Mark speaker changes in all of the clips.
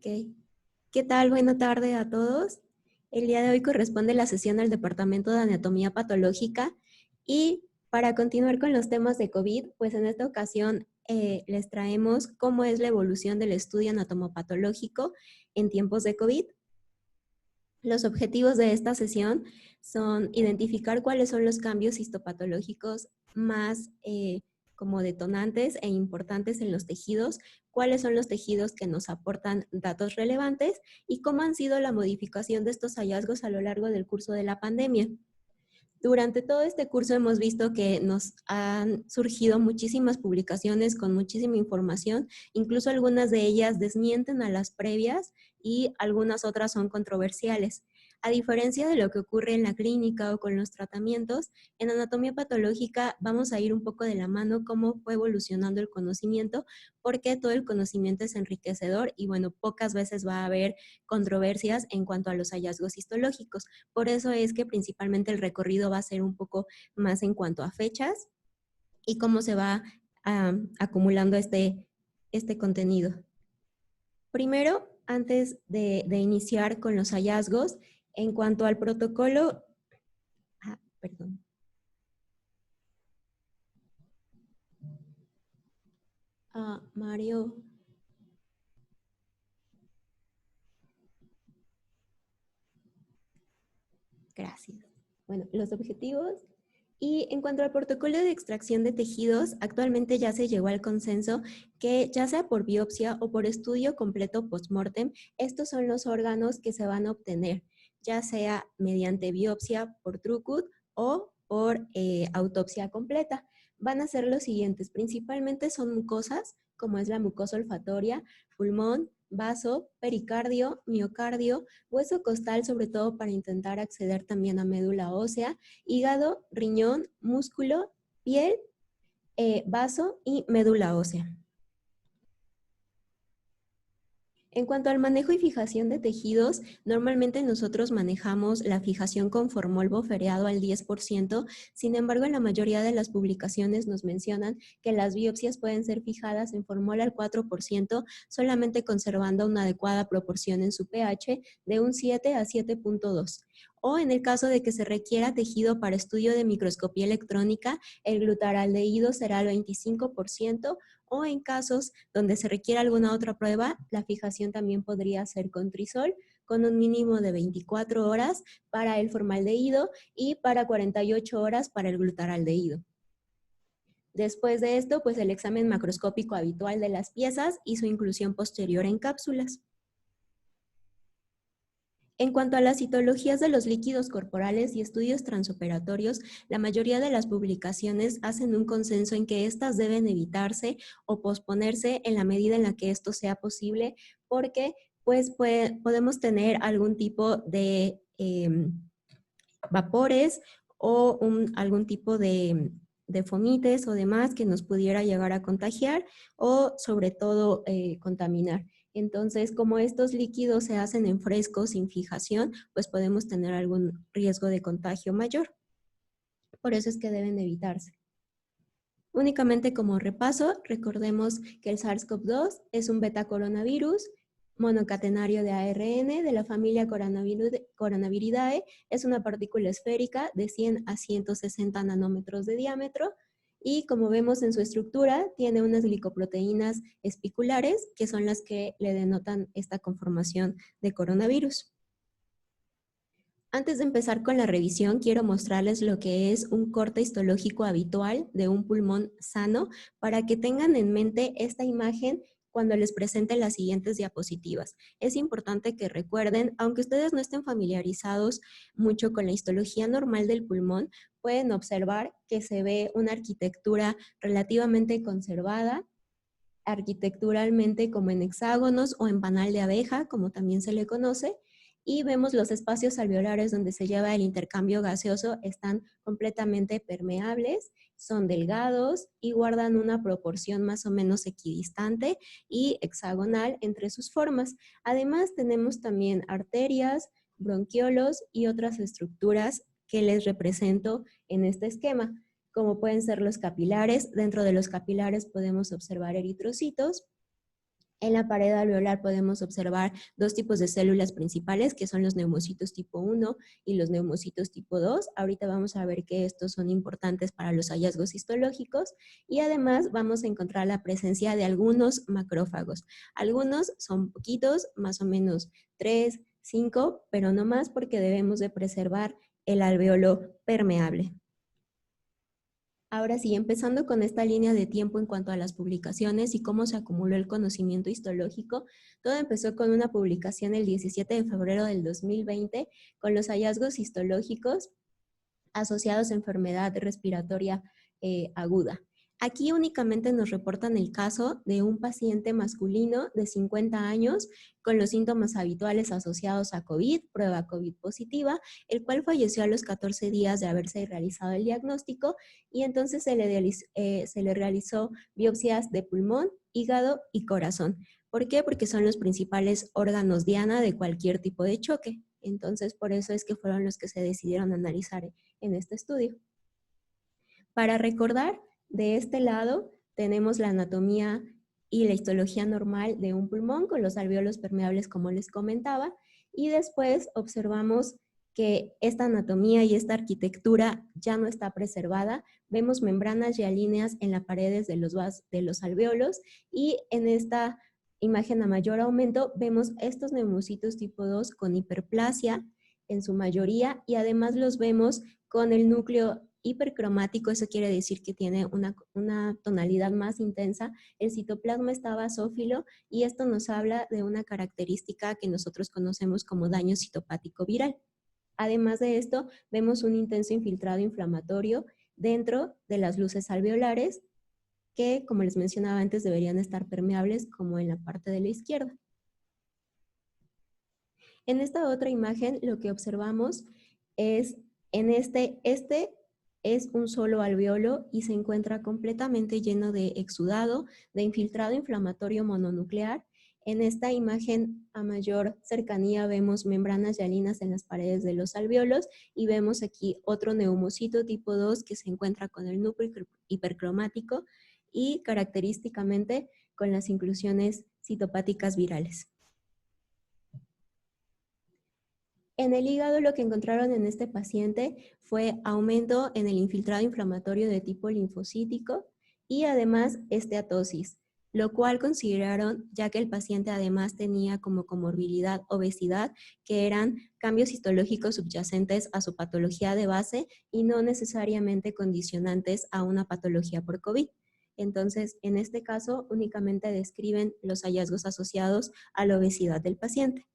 Speaker 1: Ok. ¿Qué tal? Buena tarde a todos. El día de hoy corresponde la sesión al Departamento de Anatomía Patológica y para continuar con los temas de COVID, pues en esta ocasión les traemos cómo es la evolución del estudio anatomopatológico en tiempos de COVID. Los objetivos de esta sesión son identificar cuáles son los cambios histopatológicos más como detonantes e importantes en los tejidos, cuáles son los tejidos que nos aportan datos relevantes y cómo han sido la modificación de estos hallazgos a lo largo del curso de la pandemia. Durante todo este curso hemos visto que nos han surgido muchísimas publicaciones con muchísima información, incluso algunas de ellas desmienten a las previas y algunas otras son controversiales. A diferencia de lo que ocurre en la clínica o con los tratamientos, en anatomía patológica vamos a ir un poco de la mano cómo fue evolucionando el conocimiento, porque todo el conocimiento es enriquecedor y bueno, pocas veces va a haber controversias en cuanto a los hallazgos histológicos. Por eso es que principalmente el recorrido va a ser un poco más en cuanto a fechas y cómo se va acumulando este contenido. Primero, antes de iniciar con los hallazgos, en cuanto al protocolo, perdón. Mario. Gracias. Bueno, los objetivos. Y en cuanto al protocolo de extracción de tejidos, actualmente ya se llegó al consenso que ya sea por biopsia o por estudio completo post-mortem, estos son los órganos que se van a obtener, ya sea mediante biopsia por Trucut o por autopsia completa. Van a ser los siguientes, principalmente son mucosas, como es la mucosa olfatoria, pulmón, vaso, pericardio, miocardio, hueso costal, sobre todo para intentar acceder también a médula ósea, hígado, riñón, músculo, piel, vaso y médula ósea. En cuanto al manejo y fijación de tejidos, normalmente nosotros manejamos la fijación con formol buffereado al 10%, sin embargo en la mayoría de las publicaciones nos mencionan que las biopsias pueden ser fijadas en formol al 4%, solamente conservando una adecuada proporción en su pH de un 7 a 7.2. O en el caso de que se requiera tejido para estudio de microscopía electrónica, el glutaraldehído será al 25%, o en casos donde se requiera alguna otra prueba, la fijación también podría ser con trisol, con un mínimo de 24 horas para el formaldehído y para 48 horas para el glutaraldehído. Después de esto, pues el examen macroscópico habitual de las piezas y su inclusión posterior en cápsulas. En cuanto a las citologías de los líquidos corporales y estudios transoperatorios, la mayoría de las publicaciones hacen un consenso en que estas deben evitarse o posponerse en la medida en la que esto sea posible, porque pues podemos tener algún tipo de vapores o algún tipo de fomites o demás que nos pudiera llegar a contagiar o sobre todo contaminar. Entonces, como estos líquidos se hacen en fresco sin fijación, pues podemos tener algún riesgo de contagio mayor. Por eso es que deben evitarse. Únicamente como repaso, recordemos que el SARS-CoV-2 es un beta-coronavirus monocatenario de ARN de la familia Coronaviridae, es una partícula esférica de 100 a 160 nanómetros de diámetro y como vemos en su estructura tiene unas glicoproteínas espiculares que son las que le denotan esta conformación de coronavirus. Antes de empezar con la revisión, quiero mostrarles lo que es un corte histológico habitual de un pulmón sano para que tengan en mente esta imagen cuando les presente las siguientes diapositivas. Es importante que recuerden, aunque ustedes no estén familiarizados mucho con la histología normal del pulmón, pueden observar que se ve una arquitectura relativamente conservada, arquitecturalmente como en hexágonos o en panal de abeja, como también se le conoce, y vemos los espacios alveolares donde se lleva el intercambio gaseoso, están completamente permeables, son delgados y guardan una proporción más o menos equidistante y hexagonal entre sus formas. Además tenemos también arterias, bronquiolos y otras estructuras que les represento en este esquema, como pueden ser los capilares. Dentro de los capilares podemos observar eritrocitos En la pared alveolar podemos observar dos tipos de células principales, que son los neumocitos tipo 1 y los neumocitos tipo 2. Ahorita vamos a ver que estos son importantes para los hallazgos histológicos y además vamos a encontrar la presencia de algunos macrófagos. Algunos son poquitos, más o menos 3, 5, pero no más porque debemos de preservar el alveolo permeable. Ahora sí, empezando con esta línea de tiempo en cuanto a las publicaciones y cómo se acumuló el conocimiento histológico, todo empezó con una publicación el 17 de febrero del 2020 con los hallazgos histológicos asociados a enfermedad respiratoria aguda. Aquí únicamente nos reportan el caso de un paciente masculino de 50 años con los síntomas habituales asociados a COVID, prueba COVID positiva, el cual falleció a los 14 días de haberse realizado el diagnóstico y entonces se le realizó biopsias de pulmón, hígado y corazón. ¿Por qué? Porque son los principales órganos diana de cualquier tipo de choque. Entonces, por eso es que fueron los que se decidieron analizar en este estudio. Para recordar, de este lado tenemos la anatomía y la histología normal de un pulmón con los alvéolos permeables como les comentaba y después observamos que esta anatomía y esta arquitectura ya no está preservada. Vemos membranas hialíneas en las paredes de los alvéolos y en esta imagen a mayor aumento vemos estos neumocitos tipo 2 con hiperplasia en su mayoría y además los vemos con el núcleo hipercromático, eso quiere decir que tiene una tonalidad más intensa. El citoplasma está basófilo y esto nos habla de una característica que nosotros conocemos como daño citopático viral. Además de esto, vemos un intenso infiltrado inflamatorio dentro de las luces alveolares que, como les mencionaba antes, deberían estar permeables como en la parte de la izquierda. En esta otra imagen lo que observamos es, este es un solo alveolo y se encuentra completamente lleno de exudado, de infiltrado inflamatorio mononuclear. En esta imagen a mayor cercanía vemos membranas hialinas en las paredes de los alveolos y vemos aquí otro neumocito tipo 2 que se encuentra con el núcleo hipercromático y característicamente con las inclusiones citopáticas virales. En el hígado lo que encontraron en este paciente fue aumento en el infiltrado inflamatorio de tipo linfocítico y además esteatosis, lo cual consideraron ya que el paciente además tenía como comorbilidad obesidad, que eran cambios histológicos subyacentes a su patología de base y no necesariamente condicionantes a una patología por COVID. Entonces, en este caso, únicamente describen los hallazgos asociados a la obesidad del paciente.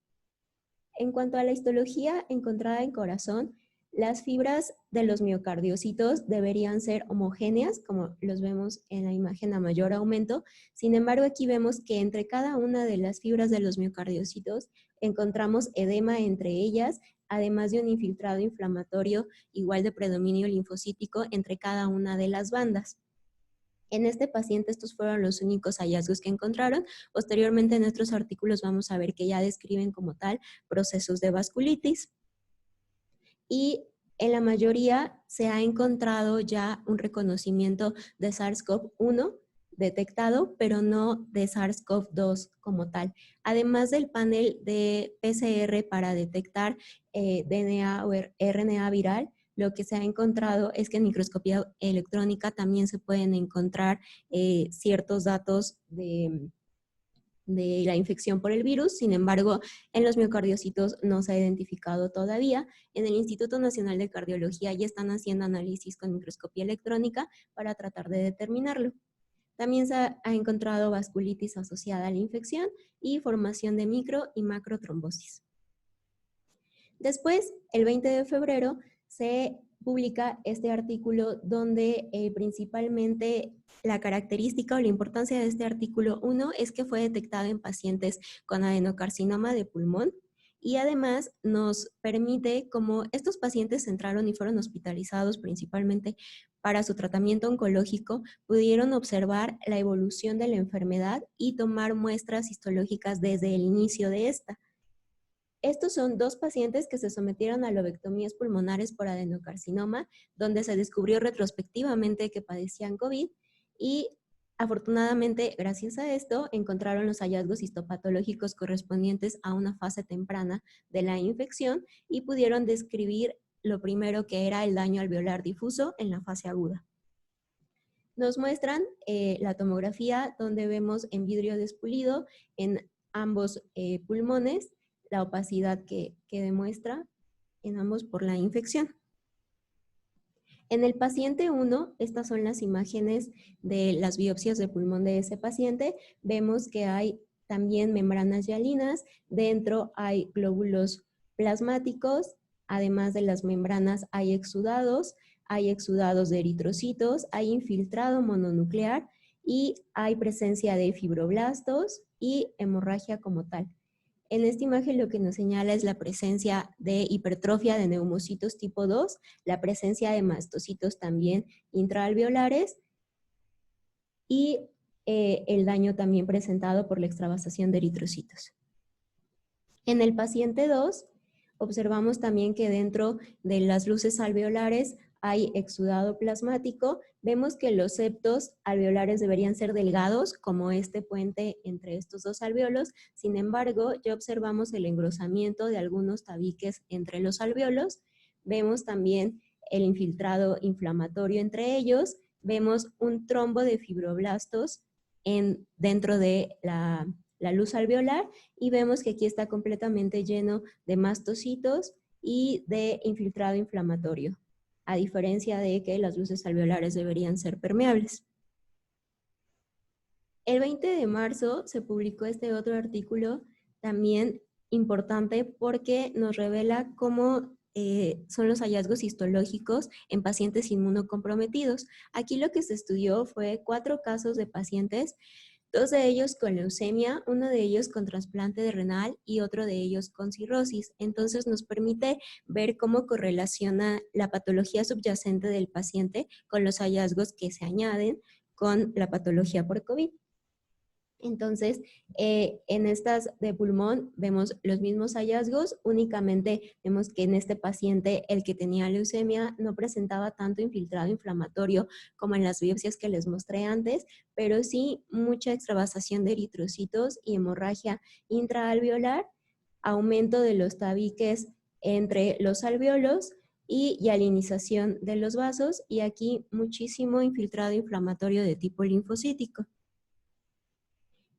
Speaker 1: En cuanto a la histología encontrada en corazón, las fibras de los miocardiocitos deberían ser homogéneas, como los vemos en la imagen a mayor aumento. Sin embargo, aquí vemos que entre cada una de las fibras de los miocardiocitos encontramos edema entre ellas, además de un infiltrado inflamatorio igual de predominio linfocítico entre cada una de las bandas. En este paciente estos fueron los únicos hallazgos que encontraron. Posteriormente en otros artículos vamos a ver que ya describen como tal procesos de vasculitis. Y en la mayoría se ha encontrado ya un reconocimiento de SARS-CoV-1 detectado, pero no de SARS-CoV-2 como tal. Además del panel de PCR para detectar DNA o RNA viral, lo que se ha encontrado es que en microscopía electrónica también se pueden encontrar ciertos datos de la infección por el virus. Sin embargo, en los miocardiocitos no se ha identificado todavía. En el Instituto Nacional de Cardiología ya están haciendo análisis con microscopía electrónica para tratar de determinarlo. También se ha encontrado vasculitis asociada a la infección y formación de micro y macrotrombosis. Después, el 20 de febrero, se publica este artículo donde principalmente la característica o la importancia de este artículo 1 es que fue detectado en pacientes con adenocarcinoma de pulmón y además nos permite, como estos pacientes entraron y fueron hospitalizados principalmente para su tratamiento oncológico, pudieron observar la evolución de la enfermedad y tomar muestras histológicas desde el inicio de esta. Estos son dos pacientes que se sometieron a lobectomías pulmonares por adenocarcinoma, donde se descubrió retrospectivamente que padecían COVID y Afortunadamente, gracias a esto, encontraron los hallazgos histopatológicos correspondientes a una fase temprana de la infección y pudieron describir lo primero que era el daño alveolar difuso en la fase aguda. Nos muestran la tomografía donde vemos en vidrio despulido en ambos pulmones la opacidad que demuestra en ambos por la infección. En el paciente 1, estas son las imágenes de las biopsias de pulmón de ese paciente. Vemos que hay también membranas hialinas, dentro hay glóbulos plasmáticos, además de las membranas hay exudados de eritrocitos, hay infiltrado mononuclear y hay presencia de fibroblastos y hemorragia como tal. En esta imagen lo que nos señala es la presencia de hipertrofia de neumocitos tipo 2, la presencia de mastocitos también intraalveolares y el daño también presentado por la extravasación de eritrocitos. En el paciente 2, observamos también que dentro de las luces alveolares hay exudado plasmático. Vemos que los septos alveolares deberían ser delgados, como este puente entre estos dos alveolos. Sin embargo, ya observamos el engrosamiento de algunos tabiques entre los alveolos. Vemos también el infiltrado inflamatorio entre ellos. Vemos un trombo de fibroblastos dentro de la luz alveolar y vemos que aquí está completamente lleno de mastocitos y de infiltrado inflamatorio, a diferencia de que las luces alveolares deberían ser permeables. El 20 de marzo se publicó este otro artículo también importante porque nos revela cómo son los hallazgos histológicos en pacientes inmunocomprometidos. Aquí lo que se estudió fue 4 casos de pacientes, 2 de ellos con leucemia, 1 de ellos con trasplante de renal y otro de ellos con cirrosis. Entonces nos permite ver cómo correlaciona la patología subyacente del paciente con los hallazgos que se añaden con la patología por COVID. Entonces, en estas de pulmón vemos los mismos hallazgos, únicamente vemos que en este paciente el que tenía leucemia no presentaba tanto infiltrado inflamatorio como en las biopsias que les mostré antes, pero sí mucha extravasación de eritrocitos y hemorragia intraalveolar, aumento de los tabiques entre los alveolos y hialinización de los vasos, y aquí muchísimo infiltrado inflamatorio de tipo linfocítico.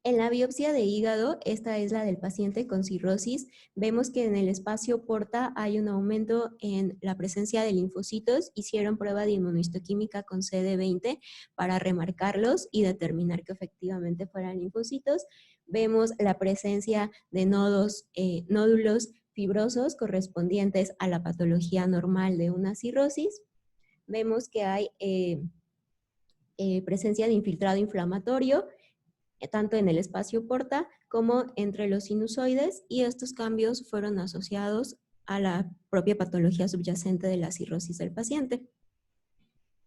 Speaker 1: En la biopsia de hígado, esta es la del paciente con cirrosis, vemos que en el espacio porta hay un aumento en la presencia de linfocitos. Hicieron prueba de inmunohistoquímica con CD20 para remarcarlos y determinar que efectivamente fueran linfocitos. Vemos la presencia de nódulos fibrosos correspondientes a la patología normal de una cirrosis. Vemos que hay presencia de infiltrado inflamatorio, tanto en el espacio porta como entre los sinusoides, y estos cambios fueron asociados a la propia patología subyacente de la cirrosis del paciente.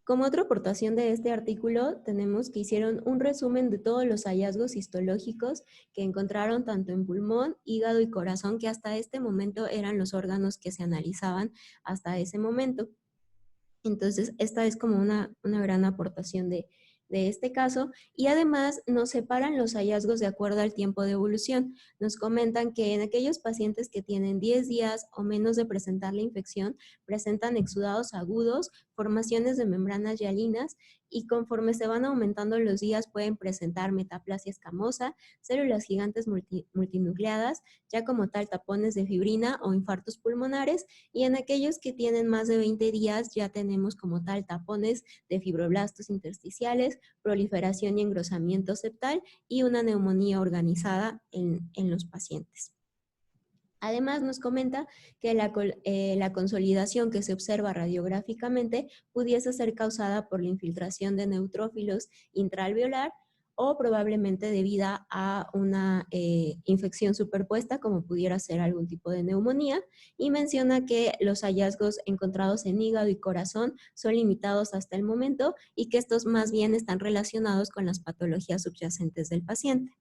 Speaker 1: Como otra aportación de este artículo, tenemos que hicieron un resumen de todos los hallazgos histológicos que encontraron tanto en pulmón, hígado y corazón, que hasta este momento eran los órganos que se analizaban hasta ese momento. Entonces, esta es como una gran aportación de este caso, y además nos separan los hallazgos de acuerdo al tiempo de evolución. Nos comentan que en aquellos pacientes que tienen 10 días o menos de presentar la infección, presentan exudados agudos, formaciones de membranas hialinas, y conforme se van aumentando los días pueden presentar metaplasia escamosa, células gigantes multinucleadas, ya como tal tapones de fibrina o infartos pulmonares, y en aquellos que tienen más de 20 días ya tenemos como tal tapones de fibroblastos intersticiales, proliferación y engrosamiento septal y una neumonía organizada en los pacientes. Además, nos comenta que la consolidación que se observa radiográficamente pudiese ser causada por la infiltración de neutrófilos intraalveolar o probablemente debida a una infección superpuesta, como pudiera ser algún tipo de neumonía, y menciona que los hallazgos encontrados en hígado y corazón son limitados hasta el momento y que estos más bien están relacionados con las patologías subyacentes del paciente.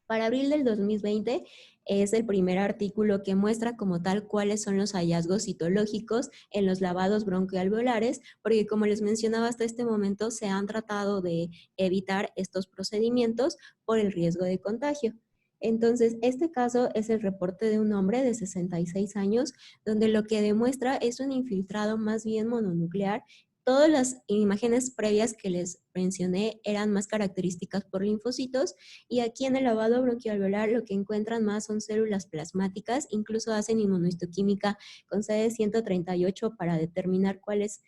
Speaker 1: Para abril del 2020 es el primer artículo que muestra como tal cuáles son los hallazgos citológicos en los lavados bronquialveolares, porque como les mencionaba hasta este momento se han tratado de evitar estos procedimientos por el riesgo de contagio. Entonces, este caso es el reporte de un hombre de 66 años, donde lo que demuestra es un infiltrado más bien mononuclear. Todas las imágenes previas que les mencioné eran más características por linfocitos, y aquí en el lavado bronquialveolar lo que encuentran más son células plasmáticas, incluso hacen inmunohistoquímica con CD138 para determinar cuál es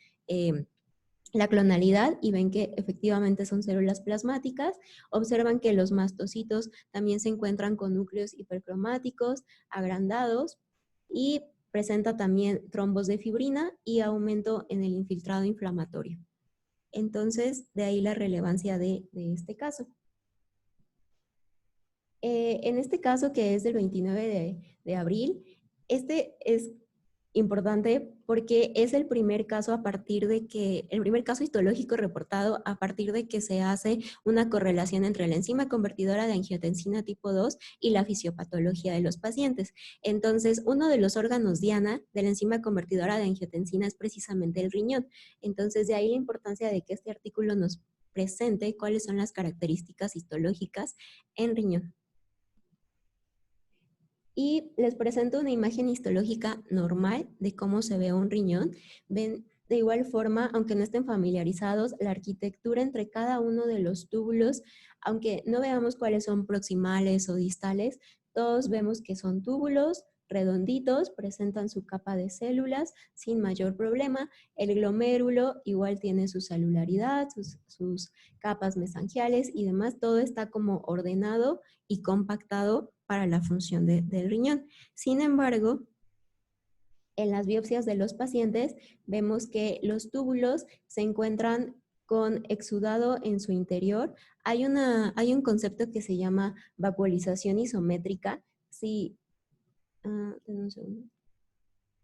Speaker 1: la clonalidad y ven que efectivamente son células plasmáticas. Observan que los mastocitos también se encuentran con núcleos hipercromáticos, agrandados, y presenta también trombos de fibrina y aumento en el infiltrado inflamatorio. Entonces, de ahí la relevancia de este caso. En este caso, que es del 29 de abril, este es importante porque es el primer caso el primer caso histológico reportado a partir de que se hace una correlación entre la enzima convertidora de angiotensina tipo 2 y la fisiopatología de los pacientes. Entonces, uno de los órganos diana de la enzima convertidora de angiotensina es precisamente el riñón. Entonces, de ahí la importancia de que este artículo nos presente cuáles son las características histológicas en riñón. Y les presento una imagen histológica normal de cómo se ve un riñón. Ven de igual forma, aunque no estén familiarizados, la arquitectura entre cada uno de los túbulos, aunque no veamos cuáles son proximales o distales, todos vemos que son túbulos redonditos, presentan su capa de células sin mayor problema. El glomérulo igual tiene su celularidad, sus capas mesangiales y demás, todo está como ordenado y compactado para la función del riñón. Sin embargo, en las biopsias de los pacientes vemos que los túbulos se encuentran con exudado en su interior. Hay un concepto que se llama vacuolización isométrica. Si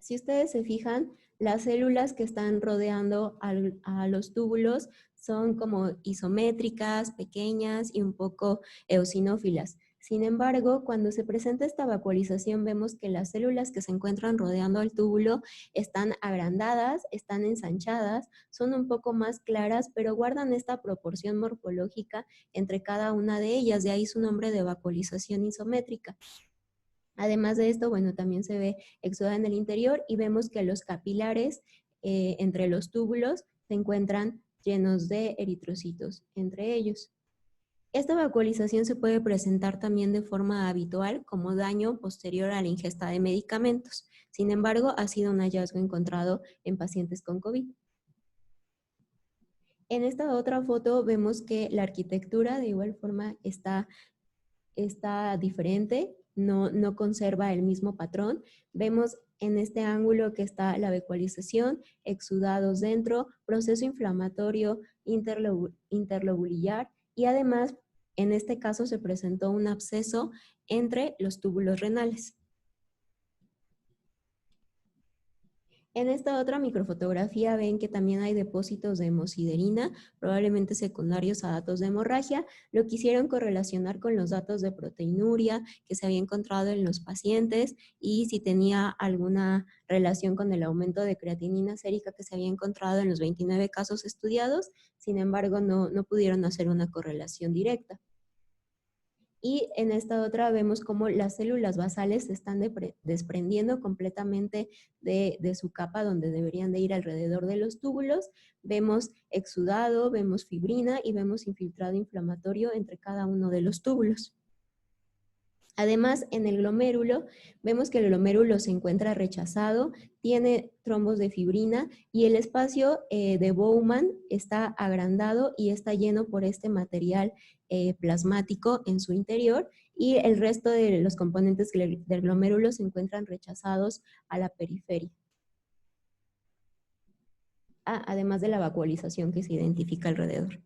Speaker 1: ustedes se fijan, las células que están rodeando a los túbulos son como isométricas, pequeñas y un poco eosinófilas. Sin embargo, cuando se presenta esta vacuolización, vemos que las células que se encuentran rodeando al túbulo están agrandadas, están ensanchadas, son un poco más claras, pero guardan esta proporción morfológica entre cada una de ellas, de ahí su nombre de vacuolización isométrica. Además de esto, bueno, también se ve exudado en el interior y vemos que los capilares entre los túbulos se encuentran llenos de eritrocitos entre ellos. Esta vacuolización se puede presentar también de forma habitual como daño posterior a la ingesta de medicamentos. Sin embargo, ha sido un hallazgo encontrado en pacientes con COVID. En esta otra foto vemos que la arquitectura de igual forma está diferente, no conserva el mismo patrón. Vemos en este ángulo que está la vacuolización, exudados dentro, proceso inflamatorio interlobulillar y además en este caso se presentó un absceso entre los túbulos renales. En esta otra microfotografía ven que también hay depósitos de hemosiderina, probablemente secundarios a datos de hemorragia. Lo quisieron correlacionar con los datos de proteinuria que se había encontrado en los pacientes y si tenía alguna relación con el aumento de creatinina sérica que se había encontrado en los 29 casos estudiados. Sin embargo, no pudieron hacer una correlación directa. Y en esta otra vemos cómo las células basales se están desprendiendo completamente de su capa donde deberían de ir alrededor de los túbulos. Vemos exudado, vemos fibrina y vemos infiltrado inflamatorio entre cada uno de los túbulos. Además, en el glomérulo, vemos que el glomérulo se encuentra rechazado, tiene trombos de fibrina y el espacio de Bowman está agrandado y está lleno por este material plasmático en su interior y el resto de los componentes del glomérulo se encuentran rechazados a la periferia. Además de la vacuolización que se identifica alrededor.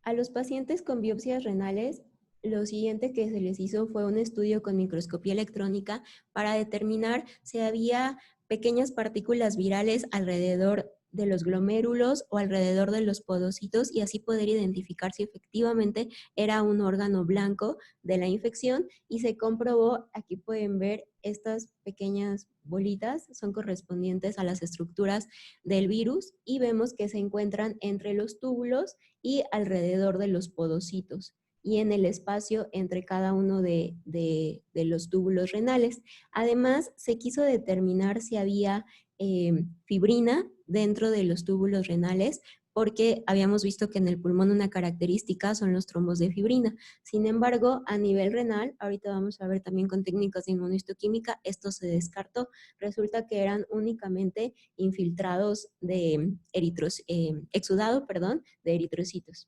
Speaker 1: A los pacientes con biopsias renales, lo siguiente que se les hizo fue un estudio con microscopía electrónica para determinar si había pequeñas partículas virales alrededor de los glomérulos o alrededor de los podocitos y así poder identificar si efectivamente era un órgano blanco de la infección, y se comprobó, aquí pueden ver estas pequeñas bolitas, son correspondientes a las estructuras del virus y vemos que se encuentran entre los túbulos y alrededor de los podocitos y en el espacio entre cada uno de los túbulos renales. Además, se quiso determinar si había fibrina dentro de los túbulos renales, porque habíamos visto que en el pulmón una característica son los trombos de fibrina. Sin embargo, a nivel renal, ahorita vamos a ver también con técnicas de inmunohistoquímica, esto se descartó. Resulta que eran únicamente infiltrados de exudado, de eritrocitos.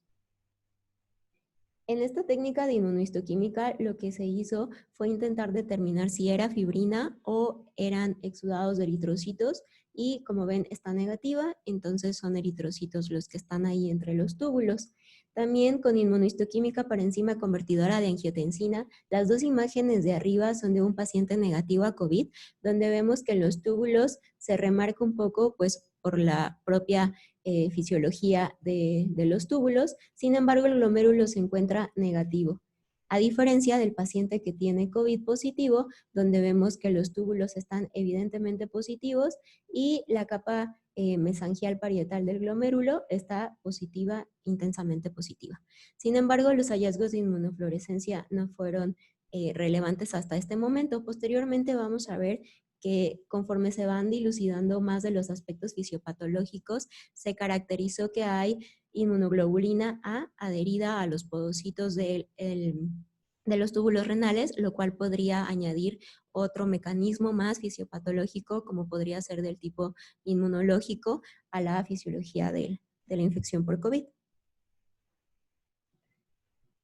Speaker 1: En esta técnica de inmunohistoquímica lo que se hizo fue intentar determinar si era fibrina o eran exudados de eritrocitos y como ven está negativa, entonces son eritrocitos los que están ahí entre los túbulos. También con inmunohistoquímica por enzima convertidora de angiotensina, las dos imágenes de arriba son de un paciente negativo a COVID, donde vemos que en los túbulos se remarca un poco pues por la propia fisiología de los túbulos. Sin embargo, el glomérulo se encuentra negativo, a diferencia del paciente que tiene COVID positivo, donde vemos que los túbulos están evidentemente positivos y la capa mesangial parietal del glomérulo está positiva, intensamente positiva. Sin embargo, los hallazgos de inmunofluorescencia no fueron relevantes hasta este momento. Posteriormente vamos a ver que conforme se van dilucidando más de los aspectos fisiopatológicos, se caracterizó que hay inmunoglobulina A adherida a los podocitos de los túbulos renales, lo cual podría añadir otro mecanismo más fisiopatológico, como podría ser del tipo inmunológico, a la fisiología de la infección por COVID.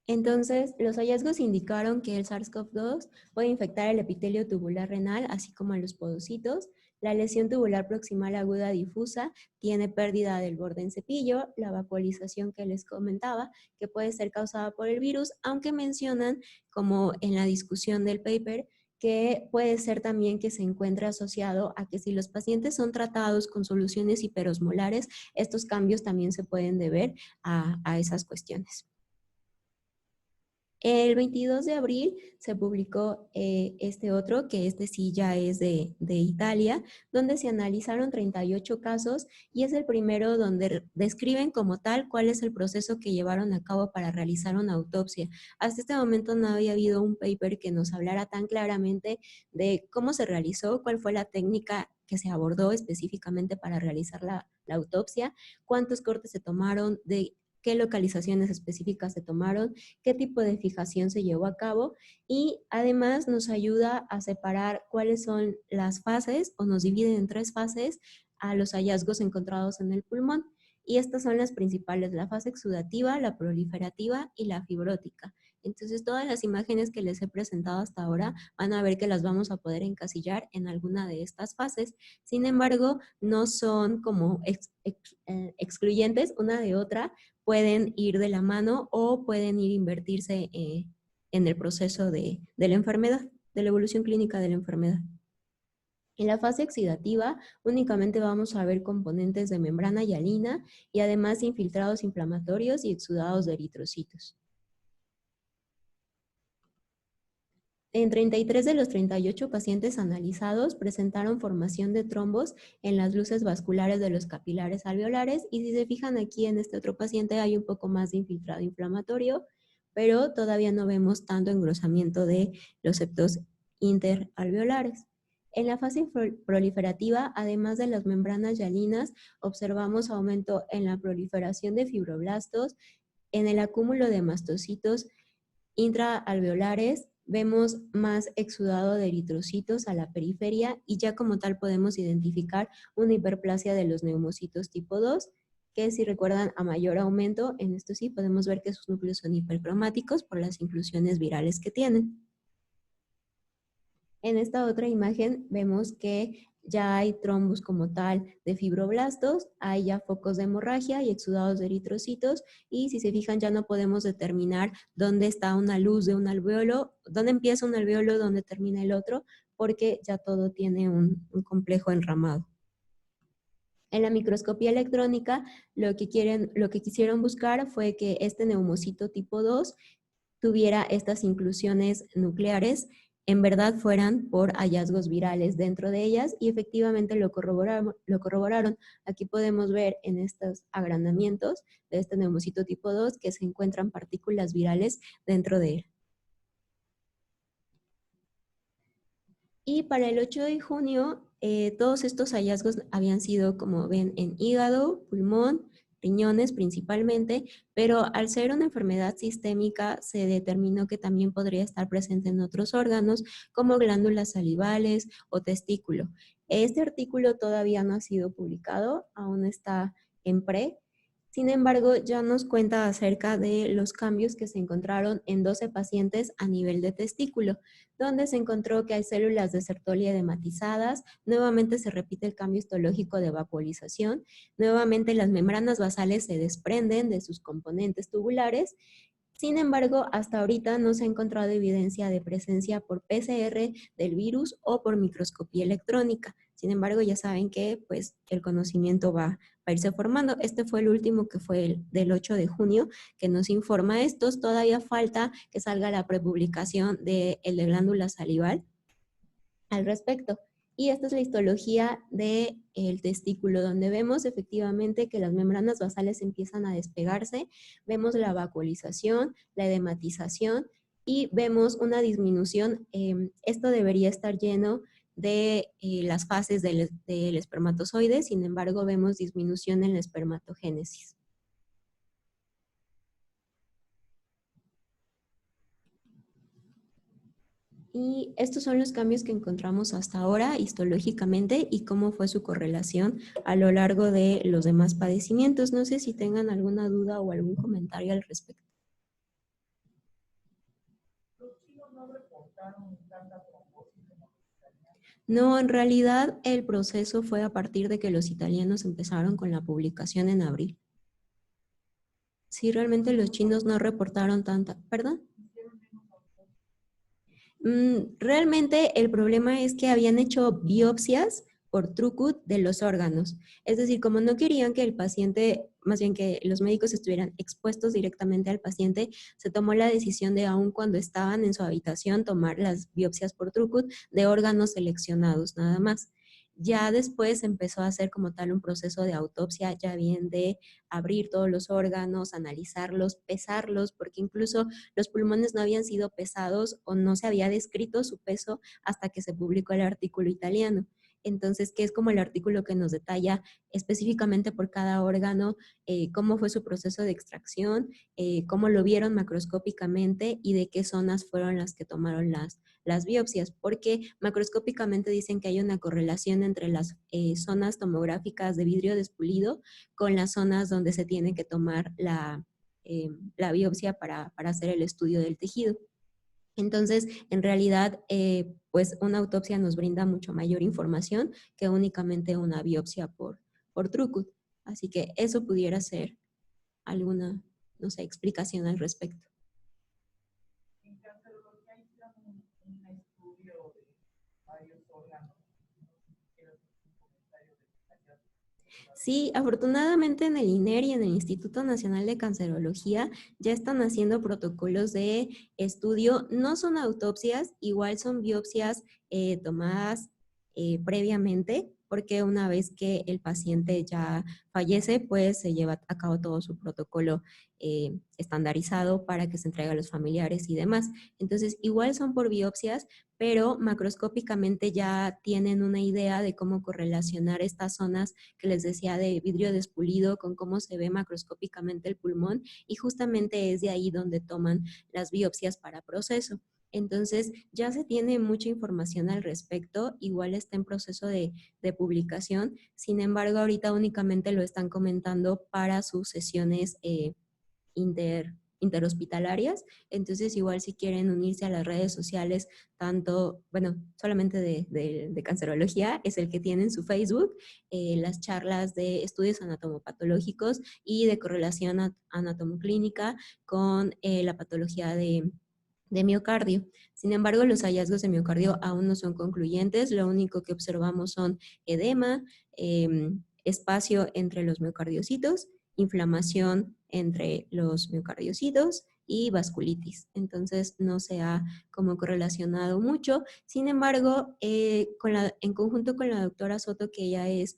Speaker 1: Entonces, los hallazgos indicaron que el SARS-CoV-2 puede infectar el epitelio tubular renal, así como a los podocitos. La lesión tubular proximal aguda difusa tiene pérdida del borde en cepillo, la vacuolización que les comentaba, que puede ser causada por el virus, aunque mencionan, como en la discusión del paper, que puede ser también que se encuentre asociado a que si los pacientes son tratados con soluciones hiperosmolares, estos cambios también se pueden deber a esas cuestiones. El 22 de abril se publicó este otro, que este sí ya es de Italia, donde se analizaron 38 casos y es el primero donde describen como tal cuál es el proceso que llevaron a cabo para realizar una autopsia. Hasta este momento no había habido un paper que nos hablara tan claramente de cómo se realizó, cuál fue la técnica que se abordó específicamente para realizar la autopsia, cuántos cortes se tomaron, de qué localizaciones específicas se tomaron, qué tipo de fijación se llevó a cabo y además nos ayuda a separar cuáles son las fases o nos dividen en 3 fases a los hallazgos encontrados en el pulmón. Y estas son las principales, la fase exudativa, la proliferativa y la fibrótica. Entonces, todas las imágenes que les he presentado hasta ahora van a ver que las vamos a poder encasillar en alguna de estas fases. Sin embargo, no son como excluyentes una de otra, pueden ir de la mano o pueden ir invertirse en el proceso de la enfermedad, de la evolución clínica de la enfermedad. En la fase exudativa únicamente vamos a ver componentes de membrana hialina y además infiltrados inflamatorios y exudados de eritrocitos. En 33 de los 38 pacientes analizados presentaron formación de trombos en las luces vasculares de los capilares alveolares y si se fijan aquí en este otro paciente hay un poco más de infiltrado inflamatorio, pero todavía no vemos tanto engrosamiento de los septos interalveolares. En la fase proliferativa, además de las membranas hialinas, observamos aumento en la proliferación de fibroblastos, en el acúmulo de mastocitos intraalveolares, vemos más exudado de eritrocitos a la periferia y ya como tal podemos identificar una hiperplasia de los neumocitos tipo 2, que si recuerdan a mayor aumento, en esto sí podemos ver que sus núcleos son hipercromáticos por las inclusiones virales que tienen. En esta otra imagen vemos que ya hay trombos como tal de fibroblastos, hay ya focos de hemorragia y exudados de eritrocitos y si se fijan ya no podemos determinar dónde está una luz de un alveolo, dónde empieza un alveolo, dónde termina el otro, porque ya todo tiene un complejo enramado. En la microscopía electrónica, lo que quisieron buscar fue que este neumocito tipo 2 tuviera estas inclusiones nucleares, en verdad fueran por hallazgos virales dentro de ellas, y efectivamente lo corroboraron. Aquí podemos ver en estos agrandamientos de este neumocito tipo 2 que se encuentran partículas virales dentro de él. Y para el 8 de junio, todos estos hallazgos habían sido, como ven, en hígado, pulmón, riñones principalmente, pero al ser una enfermedad sistémica se determinó que también podría estar presente en otros órganos como glándulas salivales o testículo. Este artículo todavía no ha sido publicado, aún está en pre. Sin embargo, ya nos cuenta acerca de los cambios que se encontraron en 12 pacientes a nivel de testículo, donde se encontró que hay células de Sertoli edematizadas, nuevamente se repite el cambio histológico de vacuolización, nuevamente las membranas basales se desprenden de sus componentes tubulares. Sin embargo, hasta ahorita no se ha encontrado evidencia de presencia por PCR del virus o por microscopía electrónica. Sin embargo, ya saben que pues, el conocimiento va a irse formando. Este fue el último, que fue el del 8 de junio, que nos informa estos. Todavía falta que salga la prepublicación de el de glándula salival al respecto. Y esta es la histología del testículo, donde vemos efectivamente que las membranas basales empiezan a despegarse, vemos la vacuolización, la edematización y vemos una disminución. Esto debería estar lleno de las fases del espermatozoide, sin embargo vemos disminución en la espermatogénesis. Y estos son los cambios que encontramos hasta ahora histológicamente y cómo fue su correlación a lo largo de los demás padecimientos. No sé si tengan alguna duda o algún comentario al respecto. ¿Los chinos no reportaron tanta trombosis como los italianos? No, en realidad el proceso fue a partir de que los italianos empezaron con la publicación en abril. Sí, realmente los chinos no reportaron tanta. ¿Perdón? Realmente el problema es que habían hecho biopsias por Trucut de los órganos. Es decir, como no querían que el paciente, más bien que los médicos estuvieran expuestos directamente al paciente, se tomó la decisión de, aun cuando estaban en su habitación, tomar las biopsias por Trucut de órganos seleccionados, nada más. Ya después empezó a hacer como tal un proceso de autopsia, ya bien de abrir todos los órganos, analizarlos, pesarlos, porque incluso los pulmones no habían sido pesados o no se había descrito su peso hasta que se publicó el artículo italiano. Entonces, que es como el artículo que nos detalla específicamente por cada órgano, cómo fue su proceso de extracción, cómo lo vieron macroscópicamente y de qué zonas fueron las que tomaron las biopsias, porque macroscópicamente dicen que hay una correlación entre las zonas tomográficas de vidrio despulido con las zonas donde se tiene que tomar la biopsia para hacer el estudio del tejido. Entonces, en realidad, pues una autopsia nos brinda mucho mayor información que únicamente una biopsia por Trucut. Así que eso pudiera ser alguna, no sé, explicación al respecto. En cancerología hicieron un estudio de varios órganos. Sí, afortunadamente en el INER y en el Instituto Nacional de Cancerología ya están haciendo protocolos de estudio. No son autopsias, igual son biopsias tomadas previamente, porque una vez que el paciente ya fallece, pues se lleva a cabo todo su protocolo estandarizado para que se entregue a los familiares y demás. Entonces, igual son por biopsias, pero macroscópicamente ya tienen una idea de cómo correlacionar estas zonas que les decía de vidrio despulido con cómo se ve macroscópicamente el pulmón, y justamente es de ahí donde toman las biopsias para proceso. Entonces ya se tiene mucha información al respecto, igual está en proceso de publicación, sin embargo ahorita únicamente lo están comentando para sus sesiones interhospitalarias. Entonces igual si quieren unirse a las redes sociales, tanto, bueno, solamente de cancerología, es el que tienen su Facebook, las charlas de estudios anatomopatológicos y de correlación anatomoclínica con la patología de miocardio. Sin embargo, los hallazgos de miocardio aún no son concluyentes. Lo único que observamos son edema, espacio entre los miocardiocitos, inflamación entre los miocardiocitos y vasculitis. Entonces no se ha como correlacionado mucho. Sin embargo, en conjunto con la doctora Soto, que ella es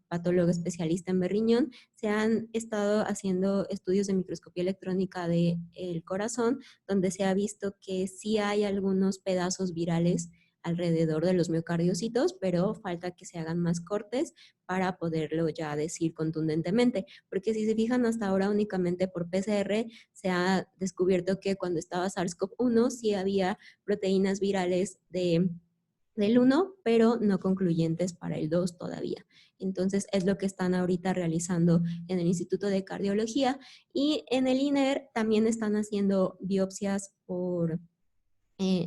Speaker 1: patóloga especialista en berriñón, se han estado haciendo estudios de microscopía electrónica del corazón, donde se ha visto que sí hay algunos pedazos virales alrededor de los miocardiocitos, pero falta que se hagan más cortes para poderlo ya decir contundentemente, porque si se fijan hasta ahora únicamente por PCR se ha descubierto que cuando estaba SARS-CoV-1 sí había proteínas virales del 1, pero no concluyentes para el 2 todavía. Entonces es lo que están ahorita realizando en el Instituto de Cardiología, y en el INER también están haciendo biopsias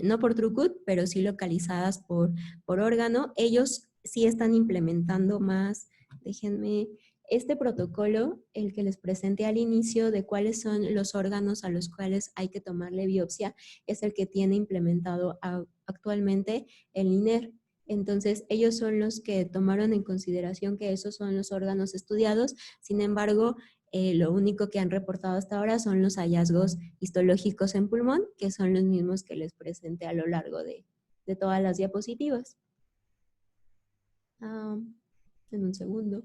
Speaker 1: no por Throughput, pero sí localizadas por órgano. Ellos sí están implementando más, déjenme, este protocolo, el que les presenté al inicio de cuáles son los órganos a los cuales hay que tomarle biopsia, es el que tiene implementado actualmente el INER. Entonces, ellos son los que tomaron en consideración que esos son los órganos estudiados. Sin embargo, lo único que han reportado hasta ahora son los hallazgos histológicos en pulmón, que son los mismos que les presenté a lo largo de todas las diapositivas. En un segundo.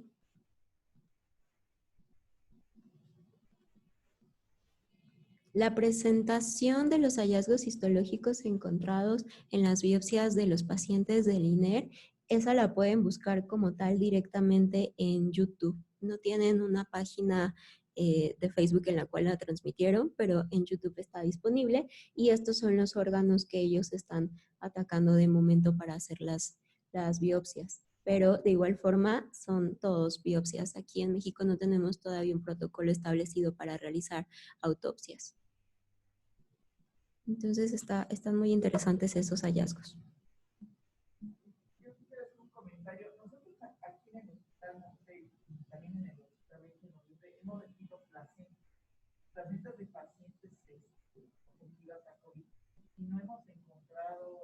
Speaker 1: La presentación de los hallazgos histológicos encontrados en las biopsias de los pacientes del INER, esa la pueden buscar como tal directamente en YouTube. No tienen una página de Facebook en la cual la transmitieron, pero en YouTube está disponible, y estos son los órganos que ellos están atacando de momento para hacer las biopsias. Pero de igual forma son todos biopsias. Aquí en México no tenemos todavía un protocolo establecido para realizar autopsias. Entonces están muy interesantes esos hallazgos.
Speaker 2: Yo quisiera hacer un comentario. Nosotros aquí en el hospital, también en el hospital hemos recibido placentas de pacientes positivas a COVID, y no hemos encontrado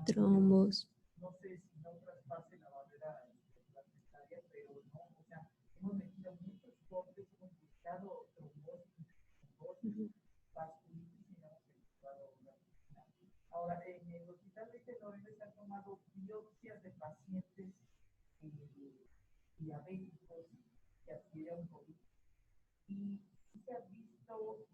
Speaker 1: trombos.
Speaker 2: No sé si no traspase la barrera placentaria, pero no, o sea, hemos metido muchos cortes, hemos buscado trombosis, vasculitis, y no hemos encontrado una. Ahora, en el hospital de Telorines se han tomado biopsias de pacientes diabéticos que adquirieron COVID, y se ha visto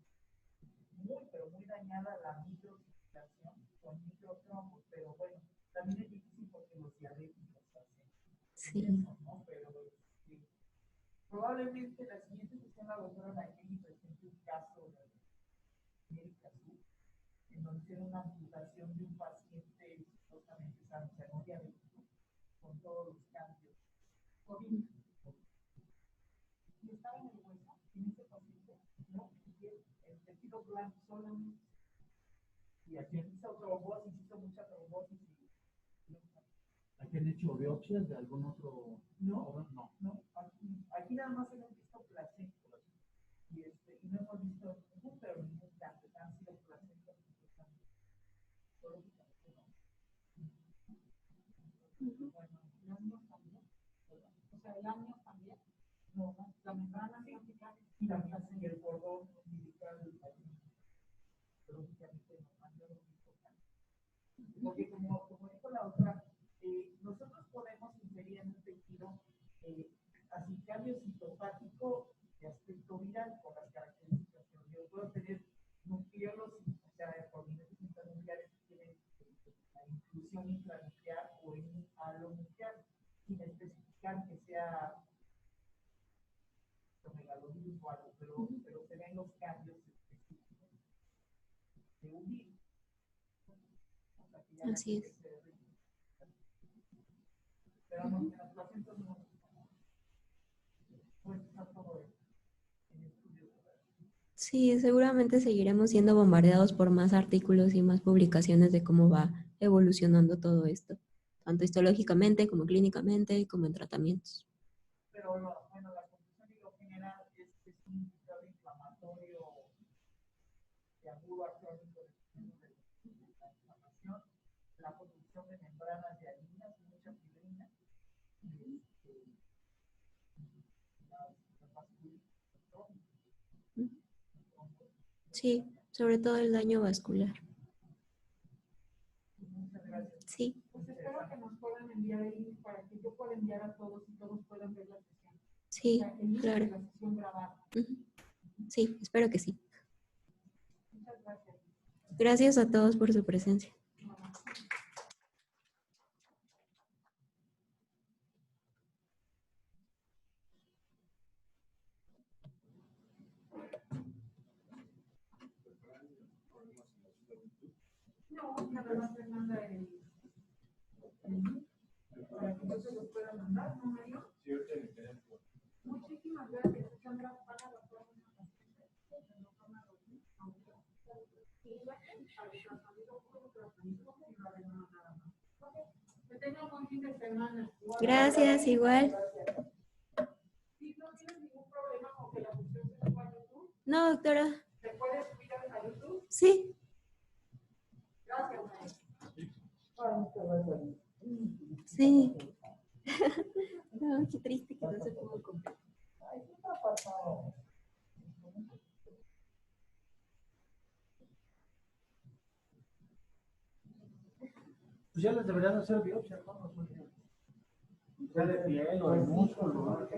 Speaker 2: pero muy dañada la microcirculación con microtrombos, pero bueno, también es difícil porque los diabéticos hacen eso, ¿no? Pero probablemente la siguiente sesión la doctora Nayeli presente un caso de América Sur, en donde hicieron una amputación de un paciente supuestamente sano, o sea, no diabético, con todos los cambios. COVID. Y estaba en el hueso, en ese paciente, ¿no? El tejido blanco solamente. Y aquí hizo trombosis, hizo mucha trombosis.
Speaker 3: ¿Aquí han hecho biopsias de algún otro?
Speaker 2: No. Aquí nada más hemos visto placenta. Y no hemos visto ningún, pero ningún cáncer. Han sido placentas. Bueno, el año también. O sea, el año también. No, la membrana cervical y la placenta y el cordón umbilical del paciente. Lógicamente no hemos visto cáncer. Porque como dijo la otra, nosotros podemos inferir en un tejido así cambio citopático de aspecto viral con las características que yo puedo tener nucleolos, o sea, polimerasas internucleares que tienen la inclusión intranuclear o en alonuclear, sin especificar que sea megalovirus o algo, pero se ven los cambios específicos de un virus.
Speaker 1: Así es.
Speaker 2: Pero no, en las placentas no. Pues está todo en estudio.
Speaker 1: Sí, seguramente seguiremos siendo bombardeados por más artículos y más publicaciones de cómo va evolucionando todo esto, tanto histológicamente como clínicamente, como en tratamientos.
Speaker 2: Pero bueno, la conclusión y lo general es que es un indicador inflamatorio de agudo a crónico de la inflamación, la producción de membranas de alinas, mucha fibrina,
Speaker 1: Sí, sobre todo el daño vascular.
Speaker 2: Muchas gracias.
Speaker 1: Sí,
Speaker 2: Pues espero que nos puedan enviar el link para que yo pueda enviar a todos y todos puedan ver la sesión. O
Speaker 1: sí,
Speaker 2: sea, el link de
Speaker 1: claro.
Speaker 2: la sesión grabada.
Speaker 1: Ujú. Sí, espero que sí.
Speaker 2: Muchas gracias.
Speaker 1: Gracias a todos por su presencia.
Speaker 2: No, nada más me manda el link para que yo se los pueda mandar, ¿no, Mario?
Speaker 3: Sí, ahorita le quedan.
Speaker 2: Muchísimas gracias. Sandra, van a adoptar una paciente que no toma dormir, aunque y al tratamiento puro tratamiento y va a haber nada más. Ok, que tengan buen fin de semana.
Speaker 1: Gracias, igual.
Speaker 2: Si no tienes ningún problema con que la función se suba a YouTube,
Speaker 1: No, doctora.
Speaker 2: ¿se puede subir a YouTube?
Speaker 1: Sí.
Speaker 2: Gracias, maestro. Ay, muchas gracias.
Speaker 1: Sí. No, qué triste que no se pudo comprar.
Speaker 2: Ay, ¿qué te ha pasado?
Speaker 3: Pues ya les deberían hacer biopsia, ¿no? Ya de piel o de músculo, ¿no?